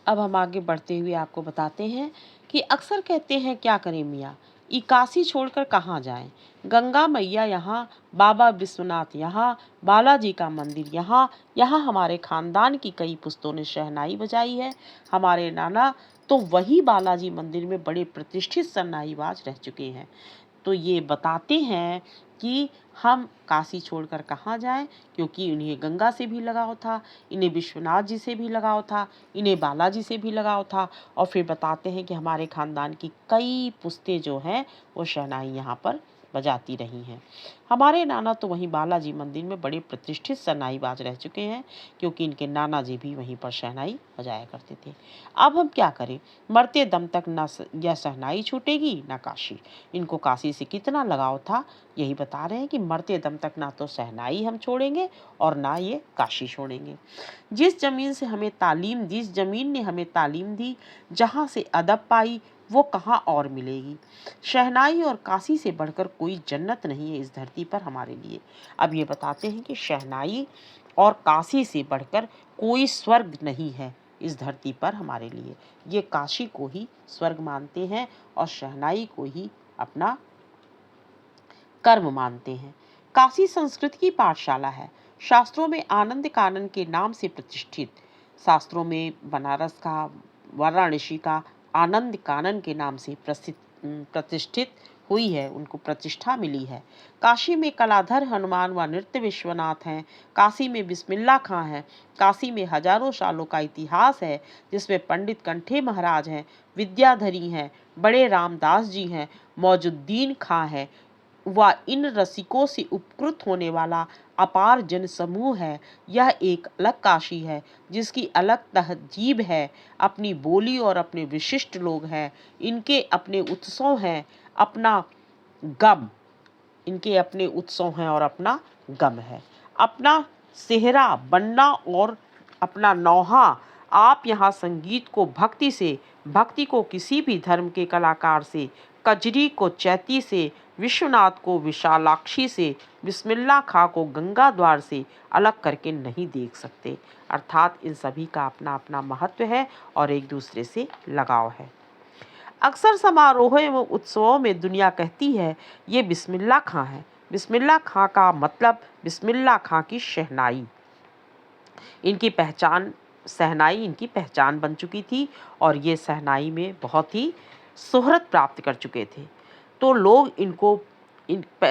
अब हम आगे बढ़ते हुए आपको बताते हैं कि अक्सर कहते हैं क्या करें मियाँ, ये काशी छोड़कर कहाँ जाएं। गंगा मैया यहाँ, बाबा विश्वनाथ यहाँ, बालाजी का मंदिर यहाँ, यहाँ हमारे खानदान की कई पुश्तों ने शहनाई बजाई है। हमारे नाना तो वही बालाजी मंदिर में बड़े प्रतिष्ठित शहनाईबाज रह चुके हैं। तो ये बताते हैं कि हम काशी छोड़कर कहाँ जाएं, क्योंकि इन्हें गंगा से भी लगाव था, इन्हें विश्वनाथ जी से भी लगाव था, इन्हें बालाजी से भी लगाव था। और फिर बताते हैं कि हमारे खानदान की कई पुश्तें जो हैं वो शहनाई यहाँ पर बजाती रही हैं। हमारे नाना तो वहीं बालाजी मंदिर में बड़े प्रतिष्ठित शहनाईबाज रह चुके हैं, क्योंकि इनके नाना जी भी वहीं पर शहनाई बजाया करते थे। अब हम क्या करें, मरते दम तक ना यह शहनाई छूटेगी ना काशी। इनको काशी से कितना लगाव था, यही बता रहे हैं कि मरते दम तक ना तो शहनाई हम छोड़ेंगे और ना ये काशी छोड़ेंगे। जिस जमीन ने हमें तालीम दी, जहाँ से अदब पाई, वो कहाँ और मिलेगी। शहनाई और काशी से बढ़कर कोई जन्नत नहीं है इस धरती पर हमारे लिए। अब ये बताते हैं कि शहनाई और काशी से बढ़कर कोई स्वर्ग नहीं है इस धरती पर हमारे लिए। ये काशी को ही स्वर्ग मानते हैं और शहनाई को ही अपना कर्म मानते हैं। काशी संस्कृत की पाठशाला है। शास्त्रों में आनंद कानन के नाम से प्रतिष्ठित, शास्त्रों में बनारस का, वाराणसी का आनंद कानन के नाम से प्रतिष्ठित हुई है, उनको प्रतिष्ठा मिली है। काशी में कलाधर हनुमान व नृत्य विश्वनाथ हैं। काशी में बिस्मिल्ला खां है। काशी में हजारों सालों का इतिहास है, जिसमें पंडित कंठे महाराज हैं, विद्याधरी हैं, बड़े रामदास जी हैं, मौजुद्दीन खां है व इन रसिकों से उपकृत होने वाला अपार जन समूह है। यह एक अलग काशी है, जिसकी अलग तहजीब है, अपनी बोली और अपने विशिष्ट लोग हैं। इनके अपने उत्सव हैं, अपना गम इनके अपने उत्सव हैं और अपना गम है, अपना सेहरा बनना और अपना नौहा। आप यहाँ संगीत को भक्ति को किसी भी धर्म के कलाकार से, कजरी को चैती से, विश्वनाथ को विशालाक्षी से, बिस्मिल्ला खां को गंगा द्वार से अलग करके नहीं देख सकते। अर्थात इन सभी का अपना अपना महत्व है और एक दूसरे से लगाव है। अक्सर समारोह एवं उत्सवों में दुनिया कहती है ये बिस्मिल्ला खां है। बिस्मिल्ला खां का मतलब बिस्मिल्ला खां की शहनाई। शहनाई इनकी पहचान बन चुकी थी और ये शहनाई में बहुत ही शोहरत प्राप्त कर चुके थे। तो लोग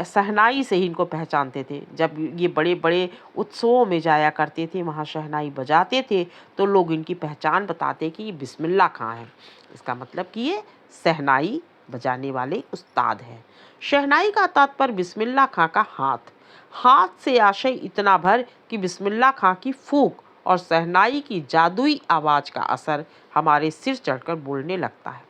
शहनाई से ही इनको पहचानते थे। जब ये बड़े बड़े उत्सवों में जाया करते थे, वहाँ शहनाई बजाते थे, तो लोग इनकी पहचान बताते कि ये बिस्मिल्ला खां है। इसका मतलब कि ये शहनाई बजाने वाले उस्ताद हैं। शहनाई का तात्पर्य बिस्मिल्ला खां का हाथ से आशय इतना भर कि बिस्मिल्ला खां की फूंक और शहनाई की जादुई आवाज का असर हमारे सिर चढ़कर बोलने लगता है।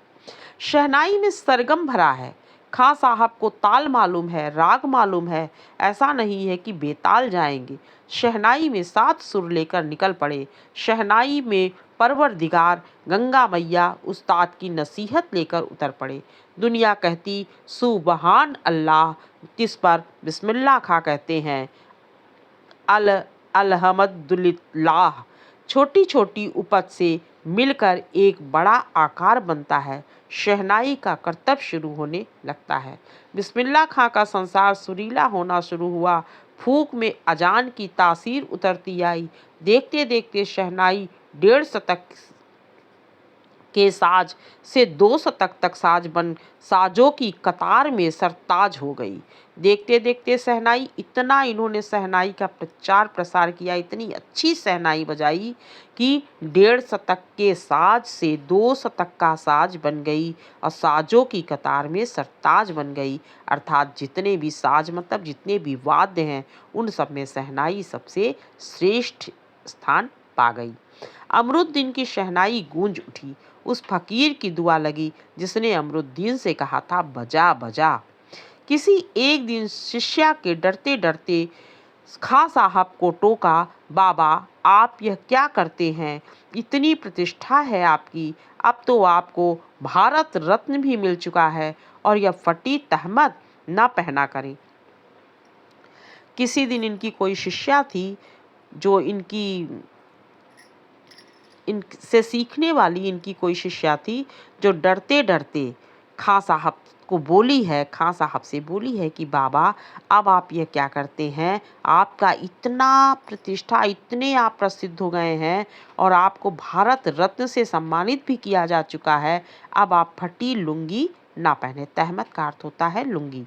शहनाई में सरगम भरा है। खां साहब को ताल मालूम है, राग मालूम है, ऐसा नहीं है कि बेताल जाएंगे। शहनाई में 7 सुर लेकर निकल पड़े। शहनाई में परवरदिगार गंगा मैया उस्ताद की नसीहत लेकर उतर पड़े। दुनिया कहती सुबहान अल्लाह, किस पर बिस्मिल्ला खां कहते हैं अल्हम्दुलिल्लाह। छोटी छोटी उपज से मिलकर एक बड़ा आकार बनता है। शहनाई का करतब शुरू होने लगता है। बिस्मिल्ला खां का संसार सुरीला होना शुरू हुआ। फूक में अजान की तासीर उतरती आई। देखते देखते शहनाई 1.5 शतक के साज से 2 शतक तक साजों की कतार में सरताज हो गई। देखते देखते इन्होंने शहनाई का प्रचार प्रसार किया, इतनी अच्छी शहनाई बजाई कि 1.5 शतक के साज से 2 शतक का साज बन गई और साजों की कतार में सरताज बन गई। अर्थात जितने भी साज मतलब जितने भी वाद्य हैं, उन सब में शहनाई सबसे श्रेष्ठ स्थान पा गई। अमरुद्दीन की शहनाई गूंज उठी। उस फकीर की दुआ लगी जिसने अमरुद्दीन से कहा था बजा बजा। किसी एक दिन शिष्या के डरते डरते खां साहब को टोका, बाबा आप यह क्या करते हैं? इतनी प्रतिष्ठा है आपकी, अब तो आपको भारत रत्न भी मिल चुका है और यह फटी तहमत न पहना करें। किसी दिन इनकी कोई शिष्या थी जो इनकी इनसे सीखने वाली इनकी कोई शिष्या थी जो डरते डरते खां साहब को बोली है, खां साहब से बोली है कि बाबा अब आप ये क्या करते हैं, आपका इतना प्रतिष्ठा, इतने आप प्रसिद्ध हो गए हैं और आपको भारत रत्न से सम्मानित भी किया जा चुका है, अब आप फटी लुंगी ना पहने। तहमत का अर्थ होता है लुंगी।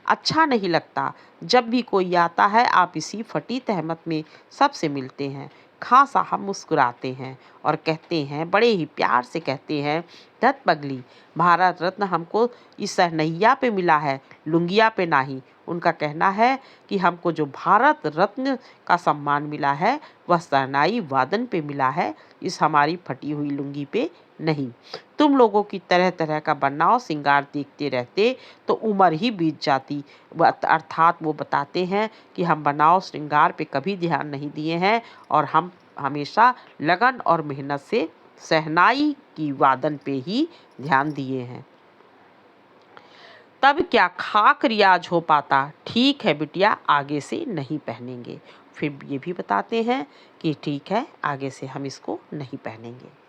अच्छा नहीं लगता, जब भी कोई आता है आप इसी फटी तहमत में सबसे मिलते हैं। खां साहब मुस्कुराते हैं और कहते हैं, बड़े ही प्यार से कहते हैं, धत पगली, भारत रत्न हमको इस सहनैया पे मिला है, लुंगिया पे नहीं। उनका कहना है कि हमको जो भारत रत्न का सम्मान मिला है वह शहनाई वादन पे मिला है, इस हमारी फटी हुई लुंगी पे नहीं। तुम लोगों की तरह तरह का बनाव श्रृंगार देखते रहते तो उम्र ही बीत जाती। अर्थात वो बताते हैं कि हम बनाव श्रृंगार पे कभी ध्यान नहीं दिए हैं और हम हमेशा लगन और मेहनत से शहनाई की वादन पे ही ध्यान दिए हैं। तब क्या खाक रियाज हो पाता, ठीक है बिटिया आगे से नहीं पहनेंगे। फिर ये भी बताते हैं कि ठीक है आगे से हम इसको नहीं पहनेंगे।